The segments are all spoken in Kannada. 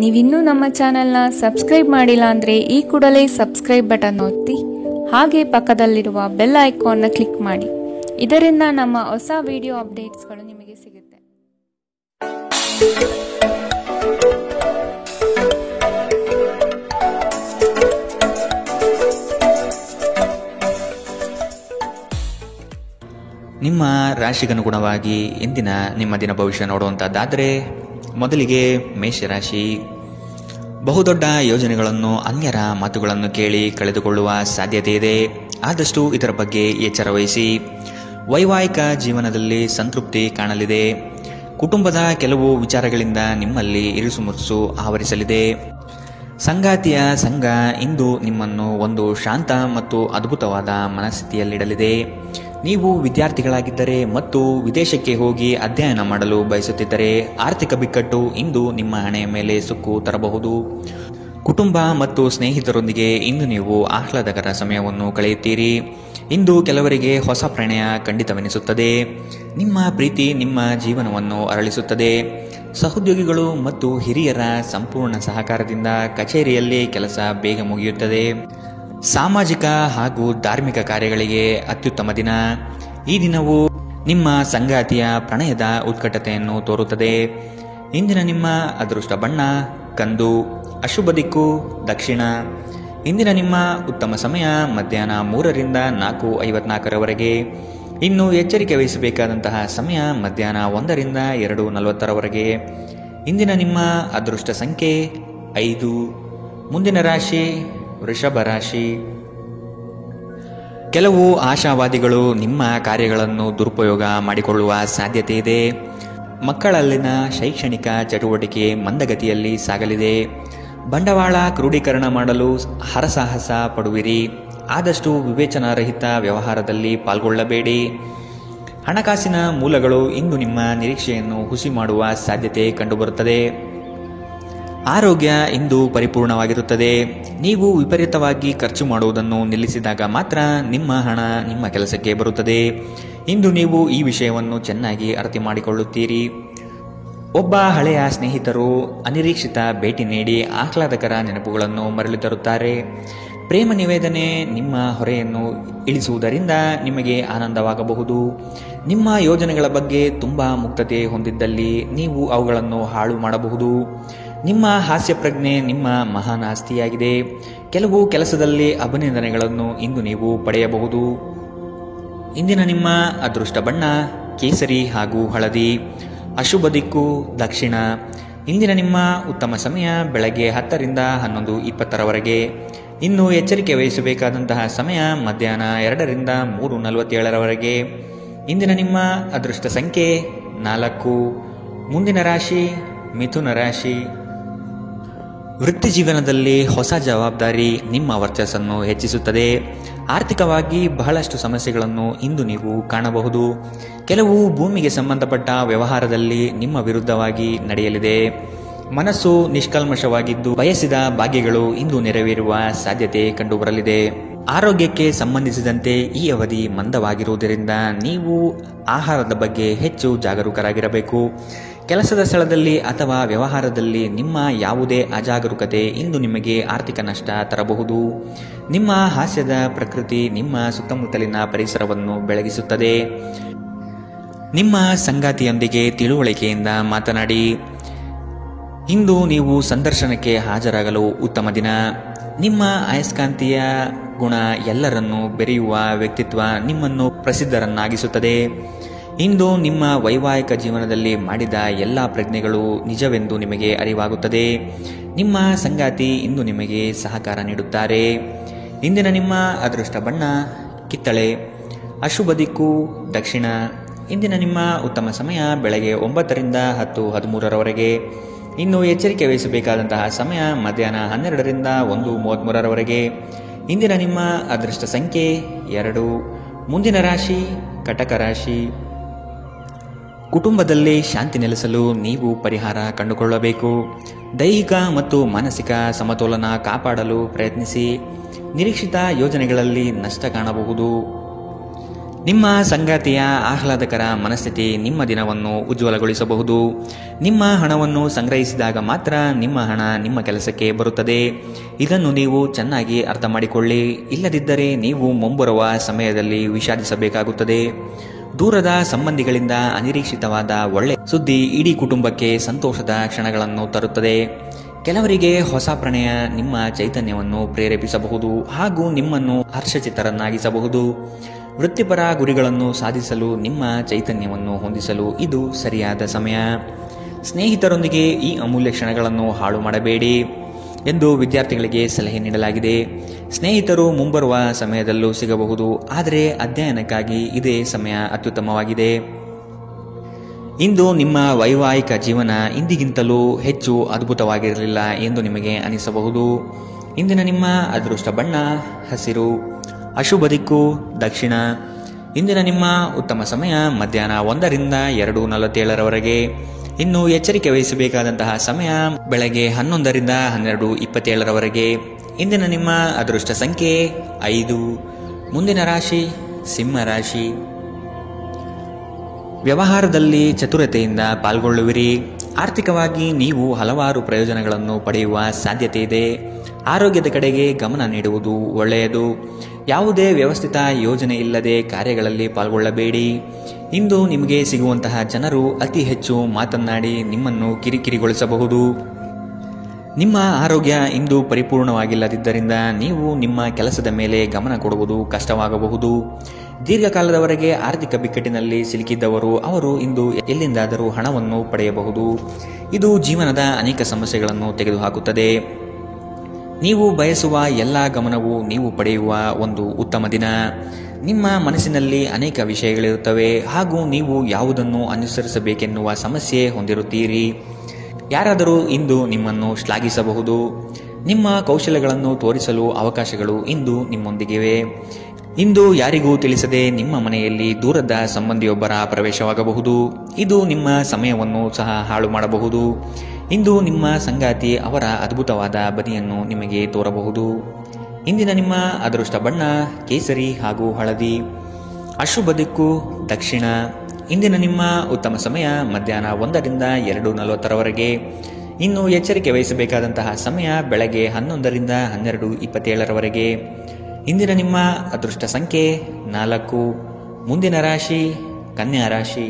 ನೀವಿನ್ನೂ ನಮ್ಮ ಚಾನೆಲ್ನ ಸಬ್ಸ್ಕ್ರೈಬ್ ಮಾಡಿಲ್ಲ ಅಂದರೆ ಈ ಕೂಡಲೇ ಸಬ್ಸ್ಕ್ರೈಬ್ ಬಟನ್ ಒತ್ತಿ ಹಾಗೆ ಪಕ್ಕದಲ್ಲಿರುವ ಬೆಲ್ ಐಕಾನ್ನ ಕ್ಲಿಕ್ ಮಾಡಿ. ಇದರಿಂದ ನಮ್ಮ ಹೊಸ ವಿಡಿಯೋ ಅಪ್ಡೇಟ್ಸ್ಗಳು ನಿಮಗೆ ಸಿಗುತ್ತೆ. ನಿಮ್ಮ ರಾಶಿಗನುಗುಣವಾಗಿ ಇಂದಿನ ನಿಮ್ಮ ದಿನ ಭವಿಷ್ಯ ನೋಡುವಂಥದ್ದಾದರೆ ಮೊದಲಿಗೆ ಮೇಷರಾಶಿ. ಬಹುದೊಡ್ಡ ಯೋಜನೆಗಳನ್ನು, ಅನ್ಯರ ಮಾತುಗಳನ್ನು ಕೇಳಿ ಕಳೆದುಕೊಳ್ಳುವ ಸಾಧ್ಯತೆ ಇದೆ. ಆದಷ್ಟು ಇದರ ಬಗ್ಗೆ ಎಚ್ಚರ ವಹಿಸಿ. ವೈವಾಹಿಕ ಜೀವನದಲ್ಲಿ ಸಂತೃಪ್ತಿ ಕಾಣಲಿದೆ. ಕುಟುಂಬದ ಕೆಲವು ವಿಚಾರಗಳಿಂದ ನಿಮ್ಮಲ್ಲಿ ಇರುಸುಮುರುಸು ಆವರಿಸಲಿದೆ. ಸಂಗಾತಿಯ ಸಂಘ ಇಂದು ನಿಮ್ಮನ್ನು ಒಂದು ಶಾಂತ ಮತ್ತು ಅದ್ಭುತವಾದ ಮನಸ್ಥಿತಿಯಲ್ಲಿಡಲಿದೆ. ನೀವು ವಿದ್ಯಾರ್ಥಿಗಳಾಗಿದ್ದರೆ ಮತ್ತು ವಿದೇಶಕ್ಕೆ ಹೋಗಿ ಅಧ್ಯಯನ ಮಾಡಲು ಬಯಸುತ್ತಿದ್ದರೆ ಆರ್ಥಿಕ ಬಿಕ್ಕಟ್ಟು ಇಂದು ನಿಮ್ಮ ಹಣೆಯ ಮೇಲೆ ಸುಕ್ಕು ತರಬಹುದು. ಕುಟುಂಬ ಮತ್ತು ಸ್ನೇಹಿತರೊಂದಿಗೆ ಇಂದು ನೀವು ಆಹ್ಲಾದಕರ ಸಮಯವನ್ನು ಕಳೆಯುತ್ತೀರಿ. ಇಂದು ಕೆಲವರಿಗೆ ಹೊಸ ಪ್ರಣಯ ಖಂಡಿತವೆನಿಸುತ್ತದೆ. ನಿಮ್ಮ ಪ್ರೀತಿ ನಿಮ್ಮ ಜೀವನವನ್ನು ಅರಳಿಸುತ್ತದೆ. ಸಹೋದ್ಯೋಗಿಗಳು ಮತ್ತು ಹಿರಿಯರ ಸಂಪೂರ್ಣ ಸಹಕಾರದಿಂದ ಕಚೇರಿಯಲ್ಲಿ ಕೆಲಸ ಬೇಗ ಮುಗಿಯುತ್ತದೆ. ಸಾಮಾಜಿಕ ಹಾಗೂ ಧಾರ್ಮಿಕ ಕಾರ್ಯಗಳಿಗೆ ಅತ್ಯುತ್ತಮ ದಿನ. ಈ ದಿನವು ನಿಮ್ಮ ಸಂಗಾತಿಯ ಪ್ರಣಯದ ಉತ್ಕಟತೆಯನ್ನು ತೋರುತ್ತದೆ. ಇಂದಿನ ನಿಮ್ಮ ಅದೃಷ್ಟ ಬಣ್ಣ ಕಂದು. ಅಶುಭ ದಿಕ್ಕು ದಕ್ಷಿಣ. ಇಂದಿನ ನಿಮ್ಮ ಉತ್ತಮ ಸಮಯ ಮಧ್ಯಾಹ್ನ 3 ರಿಂದ 4:54 ಇನ್ನು ಎಚ್ಚರಿಕೆ ವಹಿಸಬೇಕಾದಂತಹ ಸಮಯ ಮಧ್ಯಾಹ್ನ 1 ರಿಂದ 2:40 ಇಂದಿನ ನಿಮ್ಮ ಅದೃಷ್ಟ ಸಂಖ್ಯೆ 5. ಮುಂದಿನ ರಾಶಿ ವೃಷಭ ರಾಶಿ. ಕೆಲವು ಆಶಾವಾದಿಗಳು ನಿಮ್ಮ ಕಾರ್ಯಗಳನ್ನು ದುರುಪಯೋಗ ಮಾಡಿಕೊಳ್ಳುವ ಸಾಧ್ಯತೆ ಇದೆ. ಮಕ್ಕಳಲ್ಲಿನ ಶೈಕ್ಷಣಿಕ ಚಟುವಟಿಕೆ ಮಂದಗತಿಯಲ್ಲಿ ಸಾಗಲಿದೆ. ಬಂಡವಾಳ ಕ್ರೋಢೀಕರಣ ಮಾಡಲು ಹರಸಾಹಸ ಪಡುವಿರಿ. ಆದಷ್ಟು ವಿವೇಚನಾರಹಿತ ವ್ಯವಹಾರದಲ್ಲಿ ಪಾಲ್ಗೊಳ್ಳಬೇಡಿ. ಹಣಕಾಸಿನ ಮೂಲಗಳು ಇಂದು ನಿಮ್ಮ ನಿರೀಕ್ಷೆಯನ್ನು ಹುಸಿ ಮಾಡುವ ಸಾಧ್ಯತೆ ಕಂಡುಬರುತ್ತದೆ. ಆರೋಗ್ಯ ಇಂದು ಪರಿಪೂರ್ಣವಾಗಿರುತ್ತದೆ. ನೀವು ವಿಪರೀತವಾಗಿ ಖರ್ಚು ಮಾಡುವುದನ್ನು ನಿಲ್ಲಿಸಿದಾಗ ಮಾತ್ರ ನಿಮ್ಮ ಹಣ ನಿಮ್ಮ ಕೆಲಸಕ್ಕೆ ಬರುತ್ತದೆ. ಇಂದು ನೀವು ಈ ವಿಷಯವನ್ನು ಚೆನ್ನಾಗಿ ಅರ್ಥ ಮಾಡಿಕೊಳ್ಳುತ್ತೀರಿ. ಒಬ್ಬ ಹಳೆಯ ಸ್ನೇಹಿತರು ಅನಿರೀಕ್ಷಿತ ಭೇಟಿ ನೀಡಿ ಆಹ್ಲಾದಕರ ನೆನಪುಗಳನ್ನು ಮರಳಿ ತರುತ್ತಾರೆ. ಪ್ರೇಮ ನಿವೇದನೆ ನಿಮ್ಮ ಹೊರೆಯನ್ನು ಇಳಿಸುವುದರಿಂದ ನಿಮಗೆ ಆನಂದವಾಗಬಹುದು. ನಿಮ್ಮ ಯೋಜನೆಗಳ ಬಗ್ಗೆ ತುಂಬ ಮುಕ್ತತೆ ಹೊಂದಿದ್ದಲ್ಲಿ ನೀವು ಅವುಗಳನ್ನು ಹಾಳು ಮಾಡಬಹುದು. ನಿಮ್ಮ ಹಾಸ್ಯ ಪ್ರಜ್ಞೆ ನಿಮ್ಮ ಮಹಾನ್ ಆಸ್ತಿಯಾಗಿದೆ. ಕೆಲವು ಕೆಲಸದಲ್ಲಿ ಅಭಿನಂದನೆಗಳನ್ನು ಇಂದು ನೀವು ಪಡೆಯಬಹುದು. ಇಂದಿನ ನಿಮ್ಮ ಅದೃಷ್ಟ ಬಣ್ಣ ಕೇಸರಿ ಹಾಗೂ ಹಳದಿ. ಅಶುಭ ದಿಕ್ಕು ದಕ್ಷಿಣ. ಇಂದಿನ ನಿಮ್ಮ ಉತ್ತಮ ಸಮಯ ಬೆಳಗ್ಗೆ 10 ರಿಂದ 11:20 ಇನ್ನು ಎಚ್ಚರಿಕೆ ವಹಿಸಬೇಕಾದಂತಹ ಸಮಯ ಮಧ್ಯಾಹ್ನ 2 ರಿಂದ 3:47 ಇಂದಿನ ನಿಮ್ಮ ಅದೃಷ್ಟ ಸಂಖ್ಯೆ 4. ಮುಂದಿನ ರಾಶಿ ಮಿಥುನ ರಾಶಿ. ವೃತ್ತಿ ಜೀವನದಲ್ಲಿ ಹೊಸ ಜವಾಬ್ದಾರಿ ನಿಮ್ಮ ವರ್ಚಸ್ಸನ್ನು ಹೆಚ್ಚಿಸುತ್ತದೆ. ಆರ್ಥಿಕವಾಗಿ ಬಹಳಷ್ಟು ಸಮಸ್ಯೆಗಳನ್ನು ಇಂದು ನೀವು ಕಾಣಬಹುದು. ಕೆಲವು ಭೂಮಿಗೆ ಸಂಬಂಧಪಟ್ಟ ವ್ಯವಹಾರದಲ್ಲಿ ನಿಮ್ಮ ವಿರುದ್ಧವಾಗಿ ನಡೆಯಲಿದೆ. ಮನಸ್ಸು ನಿಷ್ಕಲ್ಮಶವಾಗಿದ್ದು ಬಯಸಿದ ಭಾಗ್ಯಗಳು ಇಂದು ನೆರವೇರುವ ಸಾಧ್ಯತೆ ಕಂಡುಬರಲಿದೆ. ಆರೋಗ್ಯಕ್ಕೆ ಸಂಬಂಧಿಸಿದಂತೆ ಈ ಅವಧಿ ಮಂದವಾಗಿರುವುದರಿಂದ ನೀವು ಆಹಾರದ ಬಗ್ಗೆ ಹೆಚ್ಚು ಜಾಗರೂಕರಾಗಿರಬೇಕು. ಕೆಲಸದ ಸ್ಥಳದಲ್ಲಿ ಅಥವಾ ವ್ಯವಹಾರದಲ್ಲಿ ನಿಮ್ಮ ಯಾವುದೇ ಅಜಾಗರೂಕತೆ ಇಂದು ನಿಮಗೆ ಆರ್ಥಿಕ ನಷ್ಟ ತರಬಹುದು. ನಿಮ್ಮ ಹಾಸ್ಯದ ಪ್ರಕೃತಿ ನಿಮ್ಮ ಸುತ್ತಮುತ್ತಲಿನ ಪರಿಸರವನ್ನು ಬೆಳಗಿಸುತ್ತದೆ. ನಿಮ್ಮ ಸಂಗಾತಿಯೊಂದಿಗೆ ತಿಳುವಳಿಕೆಯಿಂದ ಮಾತನಾಡಿ. ಇಂದು ನೀವು ಸಂದರ್ಶನಕ್ಕೆ ಹಾಜರಾಗಲು ಉತ್ತಮ ದಿನ. ನಿಮ್ಮ ಅಯಸ್ಕಾಂತೀಯ ಗುಣ ಎಲ್ಲರನ್ನೂ ಬೆರೆಯುವ ವ್ಯಕ್ತಿತ್ವ ನಿಮ್ಮನ್ನು ಪ್ರಸಿದ್ಧರನ್ನಾಗಿಸುತ್ತದೆ. ಇಂದು ನಿಮ್ಮ ವೈವಾಹಿಕ ಜೀವನದಲ್ಲಿ ಮಾಡಿದ ಎಲ್ಲ ಪ್ರಜ್ಞೆಗಳು ನಿಜವೆಂದು ನಿಮಗೆ ಅರಿವಾಗುತ್ತದೆ. ನಿಮ್ಮ ಸಂಗಾತಿ ಇಂದು ನಿಮಗೆ ಸಹಕಾರ ನೀಡುತ್ತಾರೆ. ಇಂದಿನ ನಿಮ್ಮ ಅದೃಷ್ಟ ಬಣ್ಣ ಕಿತ್ತಳೆ. ಅಶುಭ ದಿಕ್ಕು ದಕ್ಷಿಣ. ಇಂದಿನ ನಿಮ್ಮ ಉತ್ತಮ ಸಮಯ ಬೆಳಗ್ಗೆ 9 ರಿಂದ 10:13 ಇನ್ನು ಎಚ್ಚರಿಕೆ ವಹಿಸಬೇಕಾದಂತಹ ಸಮಯ ಮಧ್ಯಾಹ್ನ 12 ರಿಂದ 1:33 ಇಂದಿನ ನಿಮ್ಮ ಅದೃಷ್ಟ ಸಂಖ್ಯೆ 2. ಮುಂದಿನ ರಾಶಿ ಕಟಕ ರಾಶಿ. ಕುಟುಂಬದಲ್ಲಿ ಶಾಂತಿ ನೆಲೆಸಲು ನೀವು ಪರಿಹಾರ ಕಂಡುಕೊಳ್ಳಬೇಕು. ದೈಹಿಕ ಮತ್ತು ಮಾನಸಿಕ ಸಮತೋಲನ ಕಾಪಾಡಲು ಪ್ರಯತ್ನಿಸಿ. ನಿರೀಕ್ಷಿತ ಯೋಜನೆಗಳಲ್ಲಿ ನಷ್ಟ ಕಾಣಬಹುದು. ನಿಮ್ಮ ಸಂಗಾತಿಯ ಆಹ್ಲಾದಕರ ಮನಸ್ಥಿತಿ ನಿಮ್ಮ ದಿನವನ್ನು ಉಜ್ವಲಗೊಳಿಸಬಹುದು. ನಿಮ್ಮ ಹಣವನ್ನು ಸಂಗ್ರಹಿಸಿದಾಗ ಮಾತ್ರ ನಿಮ್ಮ ಹಣ ನಿಮ್ಮ ಕೆಲಸಕ್ಕೆ ಬರುತ್ತದೆ. ಇದನ್ನು ನೀವು ಚೆನ್ನಾಗಿ ಅರ್ಥ ಮಾಡಿಕೊಳ್ಳಿ. ಇಲ್ಲದಿದ್ದರೆ ನೀವು ಮುಂಬರುವ ಸಮಯದಲ್ಲಿ ವಿಷಾದಿಸಬೇಕಾಗುತ್ತದೆ. ದೂರದ ಸಂಬಂಧಿಗಳಿಂದ ಅನಿರೀಕ್ಷಿತವಾದ ಒಳ್ಳೆಯ ಸುದ್ದಿ ಇಡೀ ಕುಟುಂಬಕ್ಕೆ ಸಂತೋಷದ ಕ್ಷಣಗಳನ್ನು ತರುತ್ತದೆ. ಕೆಲವರಿಗೆ ಹೊಸ ಪ್ರಣಯ ನಿಮ್ಮ ಚೈತನ್ಯವನ್ನು ಪ್ರೇರೇಪಿಸಬಹುದು ಹಾಗೂ ನಿಮ್ಮನ್ನು ಹರ್ಷಚಿತ್ತರನ್ನಾಗಿಸಬಹುದು. ವೃತ್ತಿಪರ ಗುರಿಗಳನ್ನು ಸಾಧಿಸಲು ನಿಮ್ಮ ಚೈತನ್ಯವನ್ನು ಹೊಂದಿಸಲು ಇದು ಸರಿಯಾದ ಸಮಯ. ಸ್ನೇಹಿತರೊಂದಿಗೆ ಈ ಅಮೂಲ್ಯ ಕ್ಷಣಗಳನ್ನು ಹಾಳು ಮಾಡಬೇಡಿ ಎಂದು ವಿದ್ಯಾರ್ಥಿಗಳಿಗೆ ಸಲಹೆ ನೀಡಲಾಗಿದೆ. ಸ್ನೇಹಿತರು ಮುಂಬರುವ ಸಮಯದಲ್ಲೂ ಸಿಗಬಹುದು, ಆದರೆ ಅಧ್ಯಯನಕ್ಕಾಗಿ ಇದೇ ಸಮಯ ಅತ್ಯುತ್ತಮವಾಗಿದೆ. ಇಂದು ನಿಮ್ಮ ವೈವಾಹಿಕ ಜೀವನ ಇಂದಿಗಿಂತಲೂ ಹೆಚ್ಚು ಅದ್ಭುತವಾಗಿರಲಿಲ್ಲ ಎಂದು ನಿಮಗೆ ಅನಿಸಬಹುದು. ಇಂದಿನ ನಿಮ್ಮ ಅದೃಷ್ಟ ಬಣ್ಣ ಹಸಿರು, ಅಶುಭ ದಿಕ್ಕು ದಕ್ಷಿಣ. ಇಂದಿನ ನಿಮ್ಮ ಉತ್ತಮ ಸಮಯ ಮಧ್ಯಾಹ್ನ 1ರಿಂದ 2:47 ಇನ್ನು ಎಚ್ಚರಿಕೆ ವಹಿಸಬೇಕಾದಂತಹ ಸಮಯ ಬೆಳಗ್ಗೆ 11ರಿಂದ 12:27 ಇಂದಿನ ನಿಮ್ಮ ಅದೃಷ್ಟ ಸಂಖ್ಯೆ 5. ಮುಂದಿನ ರಾಶಿ ಸಿಂಹ ರಾಶಿ. ವ್ಯವಹಾರದಲ್ಲಿ ಚತುರತೆಯಿಂದ ಪಾಲ್ಗೊಳ್ಳುವಿರಿ. ಆರ್ಥಿಕವಾಗಿ ನೀವು ಹಲವಾರು ಪ್ರಯೋಜನಗಳನ್ನು ಪಡೆಯುವ ಸಾಧ್ಯತೆ ಇದೆ. ಆರೋಗ್ಯದ ಕಡೆಗೆ ಗಮನ ನೀಡುವುದು ಒಳ್ಳೆಯದು. ಯಾವುದೇ ವ್ಯವಸ್ಥಿತ ಯೋಜನೆ ಇಲ್ಲದೆ ಕಾರ್ಯಗಳಲ್ಲಿ ಪಾಲ್ಗೊಳ್ಳಬೇಡಿ. ಇಂದು ನಿಮಗೆ ಸಿಗುವಂತಹ ಜನರು ಅತಿ ಹೆಚ್ಚು ಮಾತನಾಡಿ ನಿಮ್ಮನ್ನು ಕಿರಿಕಿರಿಗೊಳಿಸಬಹುದು. ನಿಮ್ಮ ಆರೋಗ್ಯ ಇಂದು ಪರಿಪೂರ್ಣವಾಗಿಲ್ಲದಿದ್ದರಿಂದ ನೀವು ನಿಮ್ಮ ಕೆಲಸದ ಮೇಲೆ ಗಮನ ಕೊಡುವುದು ಕಷ್ಟವಾಗಬಹುದು. ದೀರ್ಘಕಾಲದವರೆಗೆ ಆರ್ಥಿಕ ಬಿಕ್ಕಟ್ಟಿನಲ್ಲಿ ಸಿಲುಕಿದ್ದವರು ಅವರು ಇಂದು ಎಲ್ಲಿಂದಾದರೂ ಹಣವನ್ನು ಪಡೆಯಬಹುದು. ಇದು ಜೀವನದ ಅನೇಕ ಸಮಸ್ಯೆಗಳನ್ನು ತೆಗೆದುಹಾಕುತ್ತದೆ. ನೀವು ಬಯಸುವ ಎಲ್ಲ ಗಮನವು ನೀವು ಪಡೆಯುವ ಒಂದು ಉತ್ತಮ ದಿನ. ನಿಮ್ಮ ಮನಸ್ಸಿನಲ್ಲಿ ಅನೇಕ ವಿಷಯಗಳಿರುತ್ತವೆ ಹಾಗೂ ನೀವು ಯಾವುದನ್ನು ಅನುಸರಿಸಬೇಕೆನ್ನುವ ಸಮಸ್ಯೆ ಹೊಂದಿರುತ್ತೀರಿ. ಯಾರಾದರೂ ಇಂದು ನಿಮ್ಮನ್ನು ಶ್ಲಾಘಿಸಬಹುದು. ನಿಮ್ಮ ಕೌಶಲ್ಯಗಳನ್ನು ತೋರಿಸಲು ಅವಕಾಶಗಳು ಇಂದು ನಿಮ್ಮೊಂದಿಗಿವೆ. ಇಂದು ಯಾರಿಗೂ ತಿಳಿಸದೆ ನಿಮ್ಮ ಮನೆಯಲ್ಲಿ ದೂರದ ಸಂಬಂಧಿಯೊಬ್ಬರ ಪ್ರವೇಶವಾಗಬಹುದು. ಇದು ನಿಮ್ಮ ಸಮಯವನ್ನು ಸಹ ಹಾಳು ಮಾಡಬಹುದು. ಇಂದು ನಿಮ್ಮ ಸಂಗಾತಿ ಅವರ ಅದ್ಭುತವಾದ ಬದಿಯನ್ನು ನಿಮಗೆ ತೋರಬಹುದು. ಇಂದಿನ ನಿಮ್ಮ ಅದೃಷ್ಟ ಬಣ್ಣ ಕೇಸರಿ ಹಾಗೂ ಹಳದಿ, ಅಶುಭ ದಿಕ್ಕು ದಕ್ಷಿಣ. ಇಂದಿನ ನಿಮ್ಮ ಉತ್ತಮ ಸಮಯ ಮಧ್ಯಾಹ್ನ 1ರಿಂದ 2:40 ಇನ್ನು ಎಚ್ಚರಿಕೆ ವಹಿಸಬೇಕಾದಂತಹ ಸಮಯ ಬೆಳಗ್ಗೆ 11ರಿಂದ 12:27 ಇಂದಿನ ನಿಮ್ಮ ಅದೃಷ್ಟ ಸಂಖ್ಯೆ 4. ಮುಂದಿನ ರಾಶಿ ಕನ್ಯಾ ರಾಶಿ.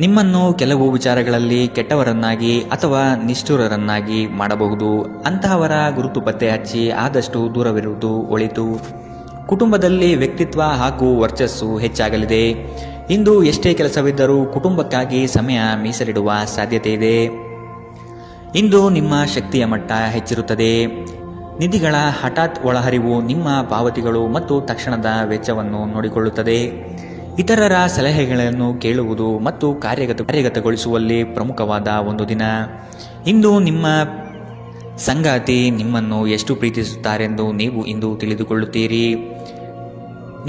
ನಿಮ್ಮನ್ನು ಕೆಲವು ವಿಚಾರಗಳಲ್ಲಿ ಕೆಟ್ಟವರನ್ನಾಗಿ ಅಥವಾ ನಿಷ್ಠುರರನ್ನಾಗಿ ಮಾಡಬಹುದು. ಅಂತಹವರ ಗುರುತು ಪತ್ತೆ ಹಚ್ಚಿ ಆದಷ್ಟು ದೂರವಿರುವುದು ಒಳಿತು. ಕುಟುಂಬದಲ್ಲಿ ವ್ಯಕ್ತಿತ್ವ ಹಾಗೂ ವರ್ಚಸ್ಸು ಹೆಚ್ಚಾಗಲಿದೆ. ಇಂದು ಎಷ್ಟೇ ಕೆಲಸವಿದ್ದರೂ ಕುಟುಂಬಕ್ಕಾಗಿ ಸಮಯ ಮೀಸಲಿಡುವ ಸಾಧ್ಯತೆ ಇದೆ. ಇಂದು ನಿಮ್ಮ ಶಕ್ತಿಯ ಮಟ್ಟ ಹೆಚ್ಚಿರುತ್ತದೆ. ನಿಧಿಗಳ ಹಠಾತ್ ಒಳಹರಿವು ನಿಮ್ಮ ಪಾವತಿಗಳು ಮತ್ತು ತಕ್ಷಣದ ವೆಚ್ಚವನ್ನು ನೋಡಿಕೊಳ್ಳುತ್ತದೆ. ಇತರರ ಸಲಹೆಗಳನ್ನು ಕೇಳುವುದು ಮತ್ತು ಕಾರ್ಯಗತಗೊಳಿಸುವಲ್ಲಿ ಪ್ರಮುಖವಾದ ಒಂದು ದಿನ. ಇಂದು ನಿಮ್ಮ ಸಂಗಾತಿ ನಿಮ್ಮನ್ನು ಎಷ್ಟು ಪ್ರೀತಿಸುತ್ತಾರೆಂದು ನೀವು ಇಂದು ತಿಳಿದುಕೊಳ್ಳುತ್ತೀರಿ.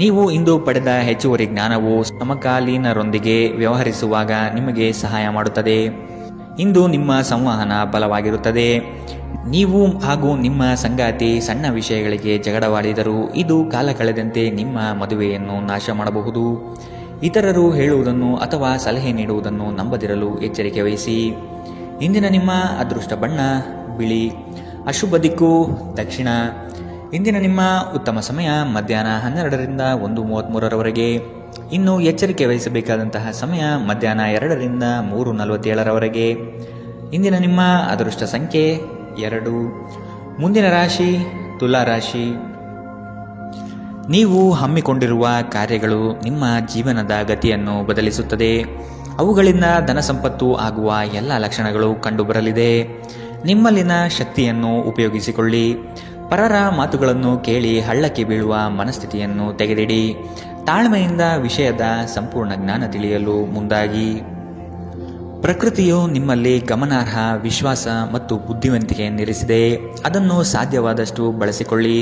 ನೀವು ಇಂದು ಪಡೆದ ಹೆಚ್ಚುವರಿ ಜ್ಞಾನವು ಸಮಕಾಲೀನರೊಂದಿಗೆ ವ್ಯವಹರಿಸುವಾಗ ನಿಮಗೆ ಸಹಾಯ ಮಾಡುತ್ತದೆ. ಇಂದು ನಿಮ್ಮ ಸಂವಹನ ಬಲವಾಗಿರುತ್ತದೆ. ನೀವು ಹಾಗೂ ನಿಮ್ಮ ಸಂಗಾತಿ ಸಣ್ಣ ವಿಷಯಗಳಿಗೆ ಜಗಳವಾಡಿದರೂ ಇದು ಕಾಲ ಕಳೆದಂತೆ ನಿಮ್ಮ ಮದುವೆಯನ್ನು ನಾಶ ಮಾಡಬಹುದು. ಇತರರು ಹೇಳುವುದನ್ನು ಅಥವಾ ಸಲಹೆ ನೀಡುವುದನ್ನು ನಂಬದಿರಲು ಎಚ್ಚರಿಕೆ ವಹಿಸಿ. ಇಂದಿನ ನಿಮ್ಮ ಅದೃಷ್ಟ ಬಣ್ಣ ಬಿಳಿ, ಅಶುಭ ದಿಕ್ಕು ದಕ್ಷಿಣ. ಇಂದಿನ ನಿಮ್ಮ ಉತ್ತಮ ಸಮಯ ಮಧ್ಯಾಹ್ನ 12ರಿಂದ 1:33 ಇನ್ನು ಎಚ್ಚರಿಕೆ ವಹಿಸಬೇಕಾದಂತಹ ಸಮಯ ಮಧ್ಯಾಹ್ನ 2ರಿಂದ 3:47 ಇಂದಿನ ನಿಮ್ಮ ಅದೃಷ್ಟ ಸಂಖ್ಯೆ 2. ಮುಂದಿನ ರಾಶಿ ತುಲಾ ರಾಶಿ. ನೀವು ಹಮ್ಮಿಕೊಂಡಿರುವ ಕಾರ್ಯಗಳು ನಿಮ್ಮ ಜೀವನದ ಗತಿಯನ್ನು ಬದಲಿಸುತ್ತದೆ. ಅವುಗಳಿಂದ ಧನ ಸಂಪತ್ತು ಆಗುವ ಎಲ್ಲ ಲಕ್ಷಣಗಳು ಕಂಡುಬರಲಿದೆ. ನಿಮ್ಮಲ್ಲಿನ ಶಕ್ತಿಯನ್ನು ಉಪಯೋಗಿಸಿಕೊಳ್ಳಿ. ಪರರ ಮಾತುಗಳನ್ನು ಕೇಳಿ ಹಳ್ಳಕ್ಕೆ ಬೀಳುವ ಮನಸ್ಥಿತಿಯನ್ನು ತೆಗೆದಿಡಿ. ತಾಳ್ಮೆಯಿಂದ ವಿಷಯದ ಸಂಪೂರ್ಣ ಜ್ಞಾನ ತಿಳಿಯಲು ಮುಂದಾಗಿ. ಪ್ರಕೃತಿಯು ನಿಮ್ಮಲ್ಲಿ ಗಮನಾರ್ಹ ವಿಶ್ವಾಸ ಮತ್ತು ಬುದ್ಧಿವಂತಿಕೆಯನ್ನಿರಿಸಿದೆ. ಅದನ್ನು ಸಾಧ್ಯವಾದಷ್ಟು ಬಳಸಿಕೊಳ್ಳಿ.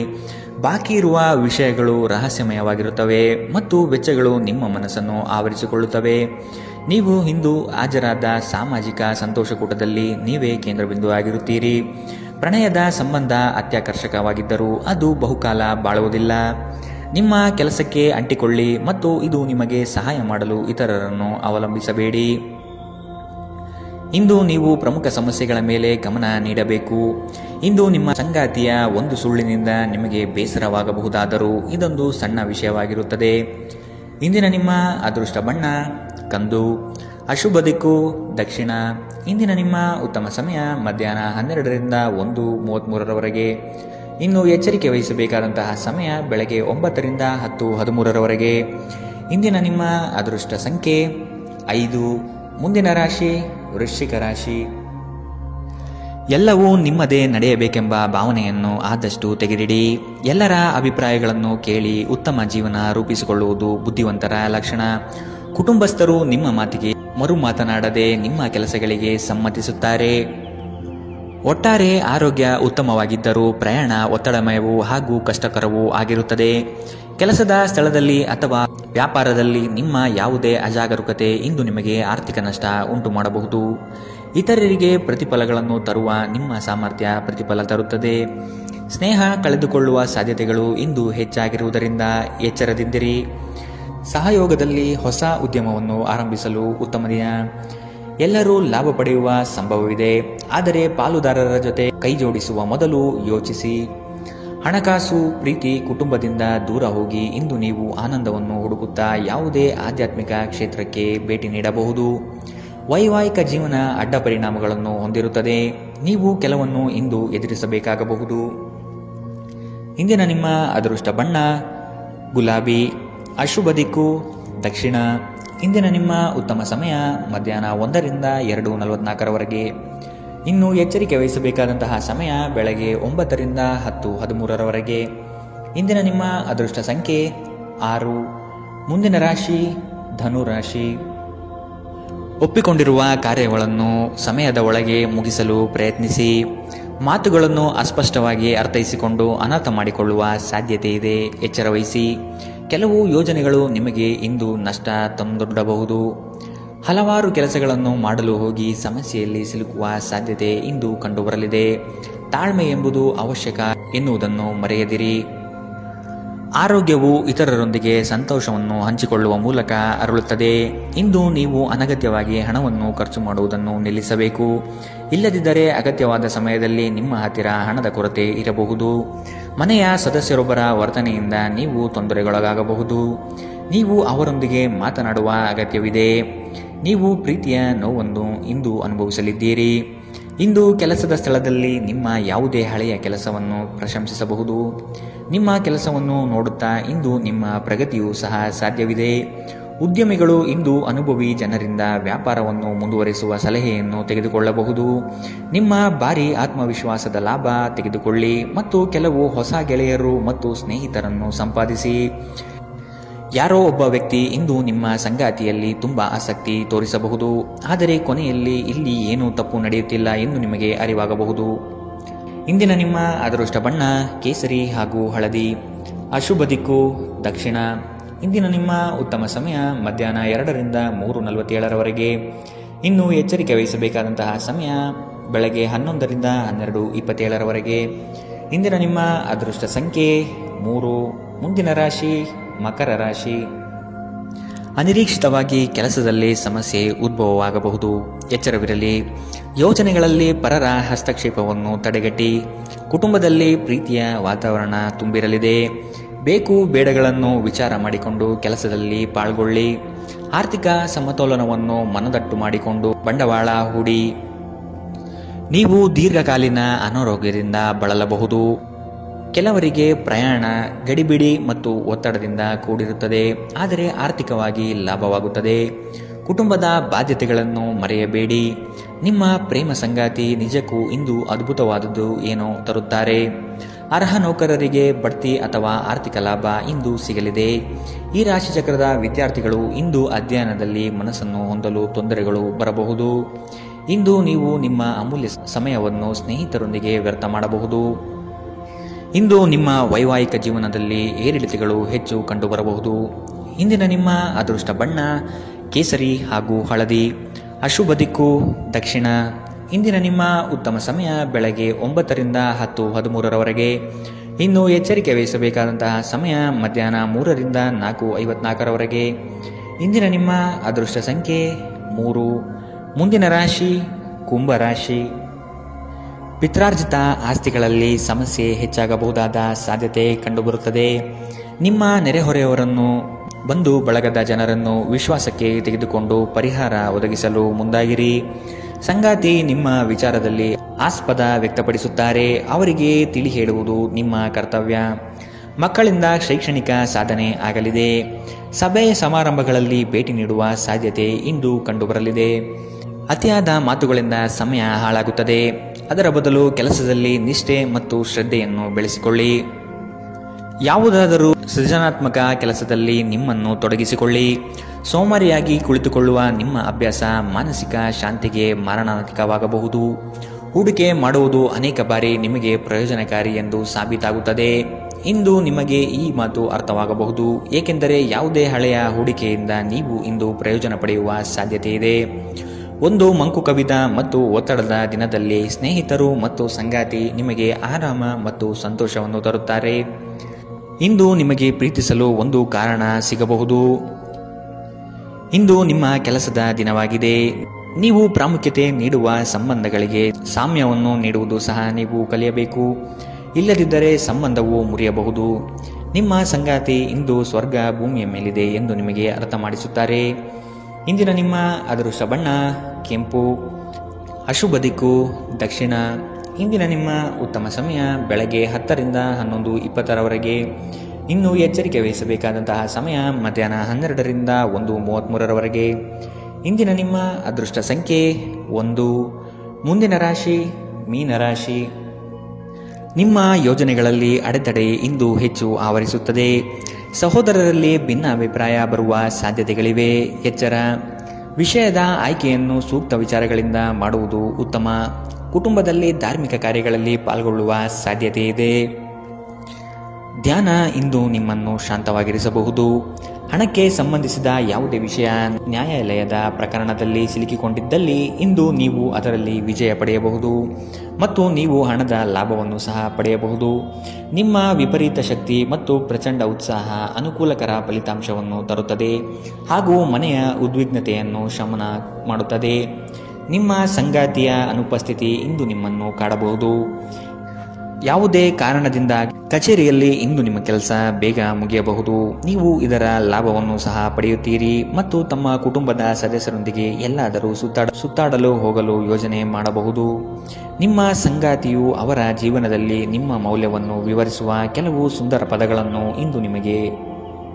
ಬಾಕಿ ಇರುವ ವಿಷಯಗಳು ರಹಸ್ಯಮಯವಾಗಿರುತ್ತವೆ ಮತ್ತು ವೆಚ್ಚಗಳು ನಿಮ್ಮ ಮನಸ್ಸನ್ನು ಆವರಿಸಿಕೊಳ್ಳುತ್ತವೆ. ನೀವು ಇಂದು ಹಾಜರಾದ ಸಾಮಾಜಿಕ ಸಂತೋಷಕೂಟದಲ್ಲಿ ನೀವೇ ಕೇಂದ್ರಬಿಂದು ಆಗಿರುತ್ತೀರಿ. ಪ್ರಣಯದ ಸಂಬಂಧ ಅತ್ಯಾಕರ್ಷಕವಾಗಿದ್ದರೂ ಅದು ಬಹುಕಾಲ ಬಾಳುವುದಿಲ್ಲ. ನಿಮ್ಮ ಕೆಲಸಕ್ಕೆ ಅಂಟಿಕೊಳ್ಳಿ ಮತ್ತು ಇದು ನಿಮಗೆ ಸಹಾಯ ಮಾಡಲು ಇತರರನ್ನು ಅವಲಂಬಿಸಬೇಡಿ. ಇಂದು ನೀವು ಪ್ರಮುಖ ಸಮಸ್ಯೆಗಳ ಮೇಲೆ ಗಮನ ನೀಡಬೇಕು. ಇಂದು ನಿಮ್ಮ ಸಂಗಾತಿಯ ಒಂದು ಸುಳ್ಳಿನಿಂದ ನಿಮಗೆ ಬೇಸರವಾಗಬಹುದಾದರೂ ಇದೊಂದು ಸಣ್ಣ ವಿಷಯವಾಗಿರುತ್ತದೆ. ಇಂದಿನ ನಿಮ್ಮ ಅದೃಷ್ಟ ಬಣ್ಣ ಕಂದು. ಅಶುಭ ದಿಕ್ಕು ದಕ್ಷಿಣ. ಇಂದಿನ ನಿಮ್ಮ ಉತ್ತಮ ಸಮಯ ಮಧ್ಯಾಹ್ನ 12ರಿಂದ 1:33ರವರೆಗೆ. ಇನ್ನು ಎಚ್ಚರಿಕೆ ವಹಿಸಬೇಕಾದಂತಹ ಸಮಯ ಬೆಳಗ್ಗೆ 9ರಿಂದ 10:13ರವರೆಗೆ. ಇಂದಿನ ನಿಮ್ಮ ಅದೃಷ್ಟ ಸಂಖ್ಯೆ 5. ಮುಂದಿನ ರಾಶಿ ವೃಶ್ಚಿಕ ರಾಶಿ. ಎಲ್ಲವೂ ನಿಮ್ಮದೇ ನಡೆಯಬೇಕೆಂಬ ಭಾವನೆಯನ್ನು ಆದಷ್ಟು ತೆಗೆದಿಡಿ. ಎಲ್ಲರ ಅಭಿಪ್ರಾಯಗಳನ್ನು ಕೇಳಿ ಉತ್ತಮ ಜೀವನ ರೂಪಿಸಿಕೊಳ್ಳುವುದು ಬುದ್ಧಿವಂತರ ಲಕ್ಷಣ. ಕುಟುಂಬಸ್ಥರು ನಿಮ್ಮ ಮಾತಿಗೆ ಮರು ಮಾತನಾಡದೆ ನಿಮ್ಮ ಕೆಲಸಗಳಿಗೆ ಸಮ್ಮತಿಸುತ್ತಾರೆ. ಒಟ್ಟಾರೆ ಆರೋಗ್ಯ ಉತ್ತಮವಾಗಿದ್ದರೂ ಪ್ರಯಾಣ ಒತ್ತಡಮಯವೂ ಹಾಗೂ ಕಷ್ಟಕರವೂ ಆಗಿರುತ್ತದೆ. ಕೆಲಸದ ಸ್ಥಳದಲ್ಲಿ ಅಥವಾ ವ್ಯಾಪಾರದಲ್ಲಿ ನಿಮ್ಮ ಯಾವುದೇ ಅಜಾಗರೂಕತೆ ಇಂದು ನಿಮಗೆ ಆರ್ಥಿಕ ನಷ್ಟ ಉಂಟು ಮಾಡಬಹುದು. ಇತರರಿಗೆ ಪ್ರತಿಫಲಗಳನ್ನು ತರುವ ನಿಮ್ಮ ಸಾಮರ್ಥ್ಯ ಪ್ರತಿಫಲ ತರುತ್ತದೆ. ಸ್ನೇಹ ಕಳೆದುಕೊಳ್ಳುವ ಸಾಧ್ಯತೆಗಳು ಇಂದು ಹೆಚ್ಚಾಗಿರುವುದರಿಂದ ಎಚ್ಚರದಿಂದಿರಿ. ಸಹಯೋಗದಲ್ಲಿ ಹೊಸ ಉದ್ಯಮವನ್ನು ಆರಂಭಿಸಲು ಉತ್ತಮ ದಿನ. ಎಲ್ಲರೂ ಲಾಭ ಪಡೆಯುವ ಸಂಭವವಿದೆ, ಆದರೆ ಪಾಲುದಾರರ ಜೊತೆ ಕೈಜೋಡಿಸುವ ಮೊದಲು ಯೋಚಿಸಿ. ಹಣಕಾಸು ಪ್ರೀತಿ ಕುಟುಂಬದಿಂದ ದೂರ ಹೋಗಿ ಇಂದು ನೀವು ಆನಂದವನ್ನು ಹುಡುಕುತ್ತಾ ಯಾವುದೇ ಆಧ್ಯಾತ್ಮಿಕ ಕ್ಷೇತ್ರಕ್ಕೆ ಭೇಟಿ ನೀಡಬಹುದು. ವೈವಾಹಿಕ ಜೀವನ ಅಡ್ಡ ಪರಿಣಾಮಗಳನ್ನು ಹೊಂದಿರುತ್ತದೆ. ನೀವು ಕೆಲವನ್ನು ಇಂದು ಎದುರಿಸಬೇಕಾಗಬಹುದು. ಇಂದಿನ ನಿಮ್ಮ ಅದೃಷ್ಟ ಬಣ್ಣ ಗುಲಾಬಿ. ಅಶುಭ ದಿಕ್ಕು ದಕ್ಷಿಣ. ಇಂದಿನ ನಿಮ್ಮ ಉತ್ತಮ ಸಮಯ ಮಧ್ಯಾಹ್ನ 1ರಿಂದ 2:44ರವರೆಗೆ. ಇನ್ನು ಎಚ್ಚರಿಕೆ ವಹಿಸಬೇಕಾದಂತಹ ಸಮಯ ಬೆಳಗ್ಗೆ 9ರಿಂದ 10:13ರವರೆಗೆ. ಇಂದಿನ ನಿಮ್ಮ ಅದೃಷ್ಟ ಸಂಖ್ಯೆ 6. ಮುಂದಿನ ರಾಶಿ ಧನು ರಾಶಿ. ಒಪ್ಪಿಕೊಂಡಿರುವ ಕಾರ್ಯಗಳನ್ನು ಸಮಯದ ಒಳಗೆ ಮುಗಿಸಲು ಪ್ರಯತ್ನಿಸಿ. ಮಾತುಗಳನ್ನು ಅಸ್ಪಷ್ಟವಾಗಿ ಅರ್ಥೈಸಿಕೊಂಡು ಅನರ್ಥ ಮಾಡಿಕೊಳ್ಳುವ ಸಾಧ್ಯತೆ ಇದೆ. ಎಚ್ಚರ ವಹಿಸಿ. ಕೆಲವು ಯೋಜನೆಗಳು ನಿಮಗೆ ಇಂದು ನಷ್ಟ ತಂದೊಡ್ಡಬಹುದು. ಹಲವಾರು ಕೆಲಸಗಳನ್ನು ಮಾಡಲು ಹೋಗಿ ಸಮಸ್ಯೆಯಲ್ಲಿ ಸಿಲುಕುವ ಸಾಧ್ಯತೆ ಇಂದು ಕಂಡುಬರಲಿದೆ. ತಾಳ್ಮೆ ಎಂಬುದು ಅವಶ್ಯಕ ಎನ್ನುವುದನ್ನು ಮರೆಯದಿರಿ. ಆರೋಗ್ಯವು ಇತರರೊಂದಿಗೆ ಸಂತೋಷವನ್ನು ಹಂಚಿಕೊಳ್ಳುವ ಮೂಲಕ ಅರಳುತ್ತದೆ. ಇಂದು ನೀವು ಅನಗತ್ಯವಾಗಿ ಹಣವನ್ನು ಖರ್ಚು ಮಾಡುವುದನ್ನು ನಿಲ್ಲಿಸಬೇಕು. ಇಲ್ಲದಿದ್ದರೆ ಅಗತ್ಯವಾದ ಸಮಯದಲ್ಲಿ ನಿಮ್ಮ ಹತ್ತಿರ ಹಣದ ಕೊರತೆ ಇರಬಹುದು. ಮನೆಯ ಸದಸ್ಯರೊಬ್ಬರ ವರ್ತನೆಯಿಂದ ನೀವು ತೊಂದರೆಗೊಳಗಾಗಬಹುದು. ನೀವು ಅವರೊಂದಿಗೆ ಮಾತನಾಡುವ ಅಗತ್ಯವಿದೆ. ನೀವು ಪ್ರೀತಿಯ ನೋವನ್ನು ಇಂದು ಅನುಭವಿಸಲಿದ್ದೀರಿ. ಇಂದು ಕೆಲಸದ ಸ್ಥಳದಲ್ಲಿ ನಿಮ್ಮ ಯಾವುದೇ ಹಳೆಯ ಕೆಲಸವನ್ನು ಪ್ರಶಂಸಿಸಬಹುದು. ನಿಮ್ಮ ಕೆಲಸವನ್ನು ನೋಡುತ್ತಾ ಇಂದು ನಿಮ್ಮ ಪ್ರಗತಿಯೂ ಸಹ ಸಾಧ್ಯವಿದೆ. ಉದ್ಯಮಿಗಳು ಇಂದು ಅನುಭವಿ ಜನರಿಂದ ವ್ಯಾಪಾರವನ್ನು ಮುಂದುವರಿಸುವ ಸಲಹೆಯನ್ನು ತೆಗೆದುಕೊಳ್ಳಬಹುದು. ನಿಮ್ಮ ಭಾರಿ ಆತ್ಮವಿಶ್ವಾಸದ ಲಾಭ ತೆಗೆದುಕೊಳ್ಳಿ ಮತ್ತು ಕೆಲವು ಹೊಸ ಗೆಳೆಯರು ಮತ್ತು ಸ್ನೇಹಿತರನ್ನು ಸಂಪಾದಿಸಿ. ಯಾರೋ ಒಬ್ಬ ವ್ಯಕ್ತಿ ಇಂದು ನಿಮ್ಮ ಸಂಗಾತಿಯಲ್ಲಿ ತುಂಬಾ ಆಸಕ್ತಿ ತೋರಿಸಬಹುದು, ಆದರೆ ಕೊನೆಯಲ್ಲಿ ಇಲ್ಲಿ ಏನೂ ತಪ್ಪು ನಡೆಯುತ್ತಿಲ್ಲ ಎಂದು ನಿಮಗೆ ಅರಿವಾಗಬಹುದು. ಇಂದಿನ ನಿಮ್ಮ ಅದೃಷ್ಟ ಬಣ್ಣ ಕೇಸರಿ ಹಾಗೂ ಹಳದಿ. ಅಶುಭ ದಿಕ್ಕು ದಕ್ಷಿಣ. ಇಂದಿನ ನಿಮ್ಮ ಉತ್ತಮ ಸಮಯ ಮಧ್ಯಾಹ್ನ 2ರಿಂದ 3:47ರವರೆಗೆ. ಇನ್ನು ಎಚ್ಚರಿಕೆ ವಹಿಸಬೇಕಾದಂತಹ ಸಮಯ ಬೆಳಗ್ಗೆ 11ರಿಂದ 12:27ರವರೆಗೆ. ಇಂದಿನ ನಿಮ್ಮ ಅದೃಷ್ಟ ಸಂಖ್ಯೆ 3. ಮುಂದಿನ ರಾಶಿ ಮಕರ ರಾಶಿ. ಅನಿರೀಕ್ಷಿತವಾಗಿ ಕೆಲಸದಲ್ಲಿ ಸಮಸ್ಯೆ ಉದ್ಭವವಾಗಬಹುದು. ಎಚ್ಚರವಿರಲಿ. ಯೋಜನೆಗಳಲ್ಲಿ ಪರರ ಹಸ್ತಕ್ಷೇಪವನ್ನು ತಡೆಗಟ್ಟಿ. ಕುಟುಂಬದಲ್ಲಿ ಪ್ರೀತಿಯ ವಾತಾವರಣ ತುಂಬಿರಲಿದೆ. ಬೇಕು ಬೇಡಗಳನ್ನು ವಿಚಾರ ಮಾಡಿಕೊಂಡು ಕೆಲಸದಲ್ಲಿ ಪಾಲ್ಗೊಳ್ಳಿ. ಆರ್ಥಿಕ ಸಮತೋಲನವನ್ನು ಮನದಟ್ಟು ಮಾಡಿಕೊಂಡು ಬಂಡವಾಳ ಹೂಡಿ. ನೀವು ದೀರ್ಘಕಾಲೀನ ಅನಾರೋಗ್ಯದಿಂದ ಬಳಲಬಹುದು. ಕೆಲವರಿಗೆ ಪ್ರಯಾಣ ಗಡಿಬಿಡಿ ಮತ್ತು ಒತ್ತಡದಿಂದ ಕೂಡಿರುತ್ತದೆ, ಆದರೆ ಆರ್ಥಿಕವಾಗಿ ಲಾಭವಾಗುತ್ತದೆ. ಕುಟುಂಬದ ಬಾಧ್ಯತೆಗಳನ್ನು ಮರೆಯಬೇಡಿ. ನಿಮ್ಮ ಪ್ರೇಮ ಸಂಗಾತಿ ನಿಜಕ್ಕೂ ಇಂದು ಅದ್ಭುತವಾದದ್ದು ಏನೋ ತರುತ್ತಾರೆ. ಅರ್ಹ ನೌಕರರಿಗೆ ಬಡ್ತಿ ಅಥವಾ ಆರ್ಥಿಕ ಲಾಭ ಇಂದು ಸಿಗಲಿದೆ. ಈ ರಾಶಿಚಕ್ರದ ವಿದ್ಯಾರ್ಥಿಗಳು ಇಂದು ಅಧ್ಯಯನದಲ್ಲಿ ಮನಸ್ಸನ್ನು ಹೊಂದಲು ತೊಂದರೆಗಳು ಬರಬಹುದು. ಇಂದು ನೀವು ನಿಮ್ಮ ಅಮೂಲ್ಯ ಸಮಯವನ್ನು ಸ್ನೇಹಿತರೊಂದಿಗೆ ವ್ಯರ್ಥ ಮಾಡಬಹುದು. ಇಂದು ನಿಮ್ಮ ವೈವಾಹಿಕ ಜೀವನದಲ್ಲಿ ಏರಿಳಿತಗಳು ಹೆಚ್ಚು ಕಂಡುಬರಬಹುದು. ಇಂದಿನ ನಿಮ್ಮ ಅದೃಷ್ಟ ಬಣ್ಣ ಕೇಸರಿ ಹಾಗೂ ಹಳದಿ. ಅಶುಭ ದಿಕ್ಕು ದಕ್ಷಿಣ. ಇಂದಿನ ನಿಮ್ಮ ಉತ್ತಮ ಸಮಯ ಬೆಳಗ್ಗೆ 9ರಿಂದ 10:13ರವರೆಗೆ. ಇನ್ನು ಎಚ್ಚರಿಕೆ ವಹಿಸಬೇಕಾದಂತಹ ಸಮಯ ಮಧ್ಯಾಹ್ನ 3ರಿಂದ 4:54ರವರೆಗೆ. ಇಂದಿನ ನಿಮ್ಮ ಅದೃಷ್ಟ ಸಂಖ್ಯೆ 3. ಮುಂದಿನ ರಾಶಿ ಕುಂಭರಾಶಿ. ಪಿತ್ರಾರ್ಜಿತ ಆಸ್ತಿಗಳಲ್ಲಿ ಸಮಸ್ಯೆ ಹೆಚ್ಚಾಗಬಹುದಾದ ಸಾಧ್ಯತೆ ಕಂಡುಬರುತ್ತದೆ. ನಿಮ್ಮ ನೆರೆಹೊರೆಯವರನ್ನು, ಬಂಧು ಬಳಗದ ಜನರನ್ನು ವಿಶ್ವಾಸಕ್ಕೆ ತೆಗೆದುಕೊಂಡು ಪರಿಹಾರ ಒದಗಿಸಲು ಮುಂದಾಗಿರಿ. ಸಂಗಾತಿ ನಿಮ್ಮ ವಿಚಾರದಲ್ಲಿ ಆಸ್ಪದ ವ್ಯಕ್ತಪಡಿಸುತ್ತಾರೆ. ಅವರಿಗೆ ತಿಳಿ ಹೇಳುವುದು ನಿಮ್ಮ ಕರ್ತವ್ಯ. ಮಕ್ಕಳಿಂದ ಶೈಕ್ಷಣಿಕ ಸಾಧನೆ ಆಗಲಿದೆ. ಸಭೆ ಸಮಾರಂಭಗಳಲ್ಲಿ ಭೇಟಿ ನೀಡುವ ಸಾಧ್ಯತೆ ಇಂದು ಕಂಡುಬರಲಿದೆ. ಅತಿಯಾದ ಮಾತುಗಳಿಂದ ಸಮಯ ಹಾಳಾಗುತ್ತದೆ. ಅದರ ಬದಲು ಕೆಲಸದಲ್ಲಿ ನಿಷ್ಠೆ ಮತ್ತು ಶ್ರದ್ಧೆಯನ್ನು ಬೆಳೆಸಿಕೊಳ್ಳಿ. ಯಾವುದಾದರೂ ಸೃಜನಾತ್ಮಕ ಕೆಲಸದಲ್ಲಿ ನಿಮ್ಮನ್ನು ತೊಡಗಿಸಿಕೊಳ್ಳಿ. ಸೋಮಾರಿಯಾಗಿ ಕುಳಿತುಕೊಳ್ಳುವ ನಿಮ್ಮ ಅಭ್ಯಾಸ ಮಾನಸಿಕ ಶಾಂತಿಗೆ ಮಾರಣಾಂತಿಕವಾಗಬಹುದು. ಹೂಡಿಕೆ ಮಾಡುವುದು ಅನೇಕ ಬಾರಿ ನಿಮಗೆ ಪ್ರಯೋಜನಕಾರಿ ಎಂದು ಸಾಬೀತಾಗುತ್ತದೆ. ಇಂದು ನಿಮಗೆ ಈ ಮಾತು ಅರ್ಥವಾಗಬಹುದು, ಏಕೆಂದರೆ ಯಾವುದೇ ಹಳೆಯ ಹೂಡಿಕೆಯಿಂದ ನೀವು ಇಂದು ಪ್ರಯೋಜನ ಪಡೆಯುವ ಸಾಧ್ಯತೆ ಇದೆ. ಒಂದು ಮಂಕು ಕವಿದ ಮತ್ತು ಒತ್ತಡದ ದಿನದಲ್ಲಿ ಸ್ನೇಹಿತರು ಮತ್ತು ಸಂಗಾತಿ ನಿಮಗೆ ಆರಾಮ ಮತ್ತು ಸಂತೋಷವನ್ನು ತರುತ್ತಾರೆ. ಇಂದು ನಿಮಗೆ ಪ್ರೀತಿಸಲು ಒಂದು ಕಾರಣ ಸಿಗಬಹುದು. ಇಂದು ನಿಮ್ಮ ಕೆಲಸದ ದಿನವಾಗಿದೆ. ನೀವು ಪ್ರಾಮುಖ್ಯತೆ ನೀಡುವ ಸಂಬಂಧಗಳಿಗೆ ಸಾಮ್ಯವನ್ನು ನೀಡುವುದು ಸಹ ನೀವು ಕಲಿಯಬೇಕು. ಇಲ್ಲದಿದ್ದರೆ ಸಂಬಂಧವು ಮುರಿಯಬಹುದು. ನಿಮ್ಮ ಸಂಗಾತಿ ಇಂದು ಸ್ವರ್ಗ ಭೂಮಿಯ ಮೇಲಿದೆ ಎಂದು ನಿಮಗೆ ಅರ್ಥ ಮಾಡಿಸುತ್ತಾರೆ. ಇಂದಿನ ನಿಮ್ಮ ಅದೃಷ್ಟ ಬಣ್ಣ ಕೆಂಪು. ಅಶುಭ ದಿಕ್ಕು ದಕ್ಷಿಣ. ಇಂದಿನ ನಿಮ್ಮ ಉತ್ತಮ ಸಮಯ ಬೆಳಗ್ಗೆ 10ರಿಂದ 11:20ರವರೆಗೆ. ಇನ್ನು ಎಚ್ಚರಿಕೆ ವಹಿಸಬೇಕಾದಂತಹ ಸಮಯ ಮಧ್ಯಾಹ್ನ 12ರಿಂದ 1:33ರವರೆಗೆ. ಇಂದಿನ ನಿಮ್ಮ ಅದೃಷ್ಟ ಸಂಖ್ಯೆ 1. ಮುಂದಿನ ರಾಶಿ ಮೀನರಾಶಿ. ನಿಮ್ಮ ಯೋಜನೆಗಳಲ್ಲಿ ಅಡೆತಡೆ ಇಂದು ಹೆಚ್ಚು ಆವರಿಸುತ್ತದೆ. ಸಹೋದರರಲ್ಲಿ ಭಿನ್ನಾಭಿಪ್ರಾಯ ಬರುವ ಸಾಧ್ಯತೆಗಳಿವೆ. ಎಚ್ಚರ. ವಿಷಯದ ಆಯ್ಕೆಯನ್ನು ಸೂಕ್ತ ವಿಚಾರಗಳಿಂದ ಮಾಡುವುದು ಉತ್ತಮ. ಕುಟುಂಬದಲ್ಲಿ ಧಾರ್ಮಿಕ ಕಾರ್ಯಗಳಲ್ಲಿ ಪಾಲ್ಗೊಳ್ಳುವ ಸಾಧ್ಯತೆ ಇದೆ. ಧ್ಯಾನ ಇಂದು ನಿಮ್ಮನ್ನು ಶಾಂತವಾಗಿರಿಸಬಹುದು. ಹಣಕ್ಕೆ ಸಂಬಂಧಿಸಿದ ಯಾವುದೇ ವಿಷಯ ನ್ಯಾಯಾಲಯದ ಪ್ರಕರಣದಲ್ಲಿ ಸಿಲುಕಿಕೊಂಡಿದ್ದಲ್ಲಿ ಇಂದು ನೀವು ಅದರಲ್ಲಿ ವಿಜಯ ಪಡೆಯಬಹುದು ಮತ್ತು ನೀವು ಹಣದ ಲಾಭವನ್ನು ಸಹ ಪಡೆಯಬಹುದು. ನಿಮ್ಮ ವಿಪರೀತ ಶಕ್ತಿ ಮತ್ತು ಪ್ರಚಂಡ ಉತ್ಸಾಹ ಅನುಕೂಲಕರ ಫಲಿತಾಂಶವನ್ನು ತರುತ್ತದೆ ಹಾಗೂ ಮನೆಯ ಉದ್ವಿಗ್ನತೆಯನ್ನು ಶಮನ ಮಾಡುತ್ತದೆ. ನಿಮ್ಮ ಸಂಗಾತಿಯ ಅನುಪಸ್ಥಿತಿ ಇಂದು ನಿಮ್ಮನ್ನು ಕಾಡಬಹುದು. ಯಾವುದೇ ಕಾರಣದಿಂದ ಕಚೇರಿಯಲ್ಲಿ ಇಂದು ನಿಮ್ಮ ಕೆಲಸ ಬೇಗ ಮುಗಿಯಬಹುದು. ನೀವು ಇದರ ಲಾಭವನ್ನು ಸಹ ಪಡೆಯುತ್ತೀರಿ ಮತ್ತು ತಮ್ಮ ಕುಟುಂಬದ ಸದಸ್ಯರೊಂದಿಗೆ ಎಲ್ಲಾದರೂ ಸುತ್ತಾಡಲು ಹೋಗಲು ಯೋಜನೆ ಮಾಡಬಹುದು. ನಿಮ್ಮ ಸಂಗಾತಿಯು ಅವರ ಜೀವನದಲ್ಲಿ ನಿಮ್ಮ ಮೌಲ್ಯವನ್ನು ವಿವರಿಸುವ ಕೆಲವು ಸುಂದರ ಪದಗಳನ್ನು ಇಂದು ನಿಮಗೆ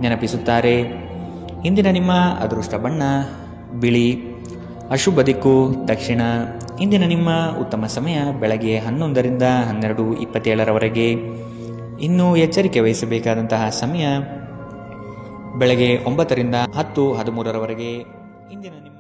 ನೆನಪಿಸುತ್ತಾರೆ. ಇಂದಿನ ನಿಮ್ಮ ಅದೃಷ್ಟ ಬಣ್ಣ ಬಿಳಿ. ಅಶುಭ ದಿಕ್ಕು ದಕ್ಷಿಣ. ಇಂದಿನ ನಿಮ್ಮ ಉತ್ತಮ ಸಮಯ ಬೆಳಗ್ಗೆ 11ರಿಂದ 12:27ರವರೆಗೆ. ಇನ್ನು ಎಚ್ಚರಿಕೆ ವಹಿಸಬೇಕಾದಂತಹ ಸಮಯ ಬೆಳಗ್ಗೆ 9ರಿಂದ 10:13ರವರೆಗೆ. ಇಂದಿನ ನಿಮ್ಮ